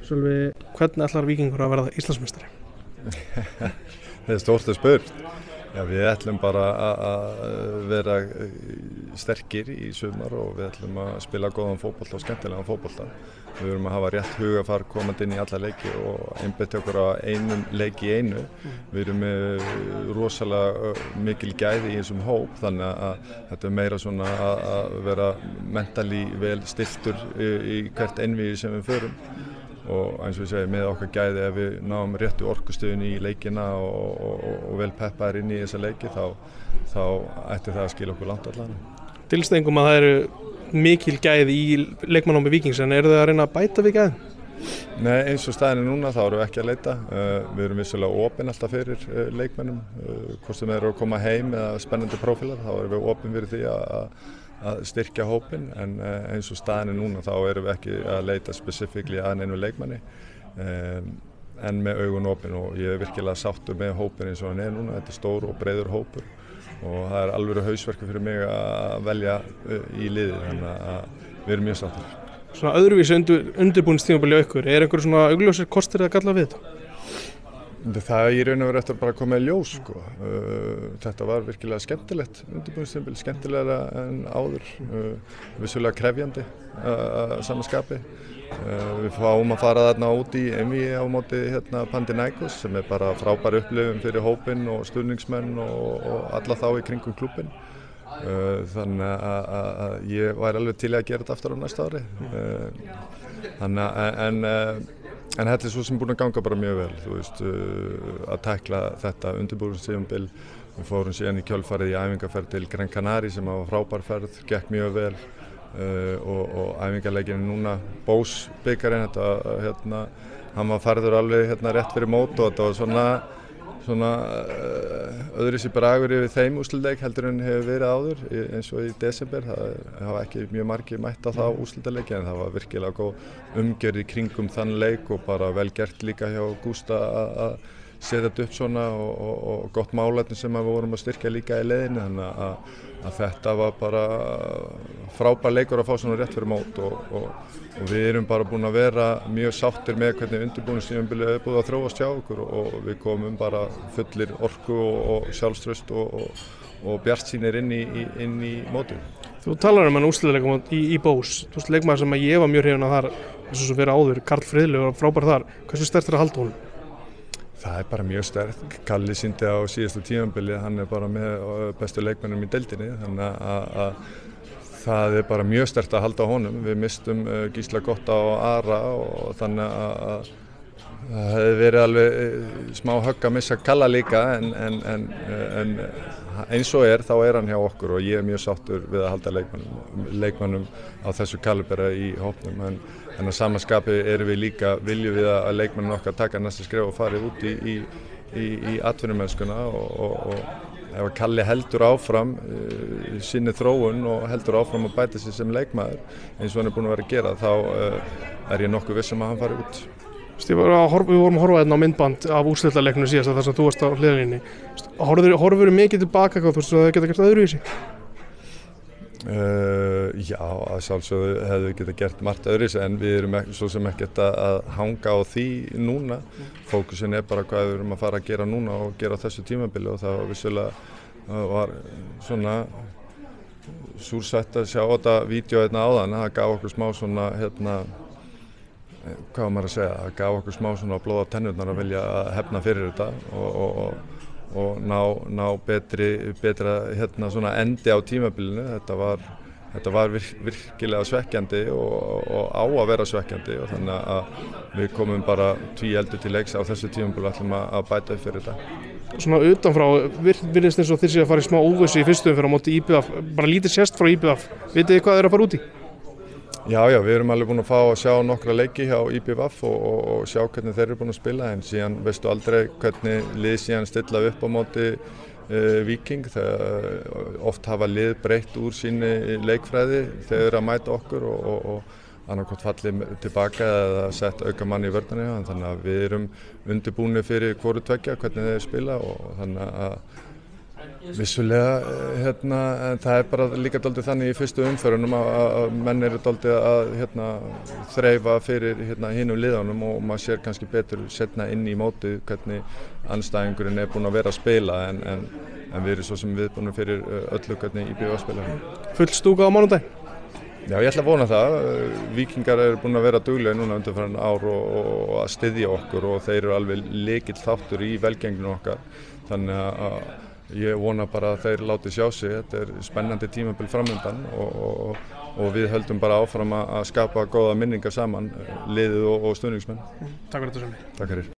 Sölvi, hvernig ætlar Víkingur að verða Íslandsmeistari? Það stórt að spurt. Já, við ætlum bara að vera sterkir í sumar og við ætlum að spila góðan fótbolta og skemmtilegan fótbolta. Við verum að hafa rétt hugafar komandi inn í alla leiki og einbeita okkur á einum leik í einu. Við erum með rosalega mikil gæði í þessum hóp, þannig að þetta meira svona að vera mentally vel stiltur í hvert einvígi sem við förum. Og eins og ég segi, með okkar gæði ef við náum réttu orkustöðun í leikina og vel peppaðir inn í þessa leiki þá ætti það að skila okkur langt allan. Dylst engum að það eru mikil gæði í leikmannámi Víkings, en eru þið að reyna að bæta við gæðin? Nei, eins og staðin er núna þá erum við ekki að leita. Við erum vissulega opin alltaf fyrir leikmennum, hvort sem eru að koma heim eða spennandi prófílar, þá erum við opin fyrir því að styrkja hópinn, en eins og staðin er núna þá erum við ekki að leita spesifíkli að neinu leikmanni, en með augun opin, og ég er virkilega sáttur með hópinn eins og hann er núna. Þetta er stór og breiður hópur og það er alveg hausverk fyrir mig að velja í liðið, þannig að við erum mjög sáttur. Svona öðruvísi undirbúningstímabili á ykkur, er einhver svona augljósir kostir að galla við þetta? Það í raun og veru eftir bara að koma í ljós, sko. Þetta var virkilega skemmtilegt undirbúningstímabil, skemmtilegra en áður, vissulega krefjandi að sama skapi. Við fáum að fara þarna út í einvígi á móti Panathinaikos, sem er bara frábær upplifun fyrir hópinn og stuðningsmenn og alla þá í kringum klúbbinn. Þannig að ég væri alveg til að gera þetta aftur á næsta ári. En þetta er svo sem búin að ganga bara mjög vel, þú veist, að tækla þetta undirbúningstímabil. Við fórum síðan í kjölfarið í æfingarferð til Gran Canaria sem var frábær ferð, gekk mjög vel, og æfingarleikinn núna, Bós bikarinn, hann var færður alveg rétt fyrir mót, og þetta var svona öðruvísi bragur yfir þeim úrslitaleik heldur en hefur verið áður, eins og í desember. Það hafa ekki mjög margir mætt á það úrslitaleiki, en það var virkilega góð umgjörð í kringum þann leik og bara vel gert líka hjá Gústa að setja þetta upp svona, og gott málefni sem við vorum að styrkja líka í leiðinni, þannig að þetta var bara frábær leikur að fá svona rétt fyrir mót, og við erum bara búin að vera mjög sáttir með hvernig undirbúningstímabilið er búið að þróast hjá okkur, og við komum bara fullir orku og sjálfstraust og bjartsýnir inn í mótið. Þú talar um hann úrslitaleik í Bós, þú veist, leikmaður sem ég var mjög hrifinn af þar, eins og fyrir áður, Karl Friðleifur var frábær þar. Hversu sterkt er að halda honum? Það er bara mjög sterkt. Kalli sýndi á síðasta tímabili, hann er bara með bestu leikmennum í deildinni, þannig að það er bara mjög sterkt að halda honum. Við mistum Gísla Gotta og Ara, og þannig að það hefði verið alveg smá högg að missa Kalla líka, en eins og þá er hann hjá okkur, og ég er mjög sáttur við að halda leikmennum á þessu kalibera í hópnum, en á sama skapi erum við líka, viljum við að leikmennum okkar taka næsta skref og farið út í atvinnumennskuna, og ef Kalli heldur áfram sinni þróun og heldur áfram að bæta sig sem leikmaður eins og hann er búinn að vera að gera, þá er ég nokkuð viss að hann fari út. Við vorum að horfa á myndband af úrslitaleiknum síðast, þar sem þú varst á hliðarlínunni. Horfirðu mikið tilbaka, þú veist, að geta gert öðruvísi? Já, að sjálfsögðu hefðu við geta gert margt öðruvísi, en við erum svo sem ekkert að hanga á því núna. Fókusin er bara hvað við erum að fara að gera núna og gera á þessu tímabili, og það var vissulega var svona súrsætt að sjá þetta vídeo áðan. Það gaf okkur smá svona hvað var maður að segja, það gaf okkur smá svona blóð á tennurnar að vilja hefna fyrir þetta og ná betra svona endi á tímabilinu. Þetta var virkilega svekkjandi og á að vera svekkjandi, og þannig að við komum bara tvíeldur til leiks á þessu tímabili og ætlum að bæta upp fyrir þetta. Svona utanfrá, virðist eins og þið séu að fara í smá óvissu í fyrstu umferð á móti IBF, bara lítið sést frá IBF. Vitið þið hvað þeir að fara út í? Já, við erum alveg búin að fá að sjá nokkra leiki hjá IBF og sjá hvernig þeir eru búin að spila, en síðan veistu aldrei hvernig lið síðan stilla upp á móti Víking. Oft hafa lið breytt úr síni leikfræði þegar þeir eru að mæta okkur og annarkvort fallið tilbaka eða sett auka mann í vörnina, þannig að við erum undirbúnir fyrir hvoru tveggja hvernig þeir spila, og þannig að Vissulega, en það bara líka dálítið þannig í fyrstu umferðunum að menn eru dálítið að þreifa fyrir hinum liðunum og maður sér kannski betur setna inn í mótið hvernig andstæðingurinn búinn að vera að spila en við erum svo sem viðbúnir fyrir öllu hvernig IBVF spilar. Full stúka á mánudaginn? Já, ég ætla að vona það. Víkingar eru búin að vera duglegir núna undanfarin ár og að styðja okkur og þeir eru alveg lykill þáttur í velgengni okkar. Þannig að ég vona bara að þeir láti sjá sig. Þetta er spennandi tímabil framundan og við höldum bara áfram að skapa góða minningar saman, liðið og stuðningsmenn. Takk fyrir þetta, Sölvi. Takk fyrir.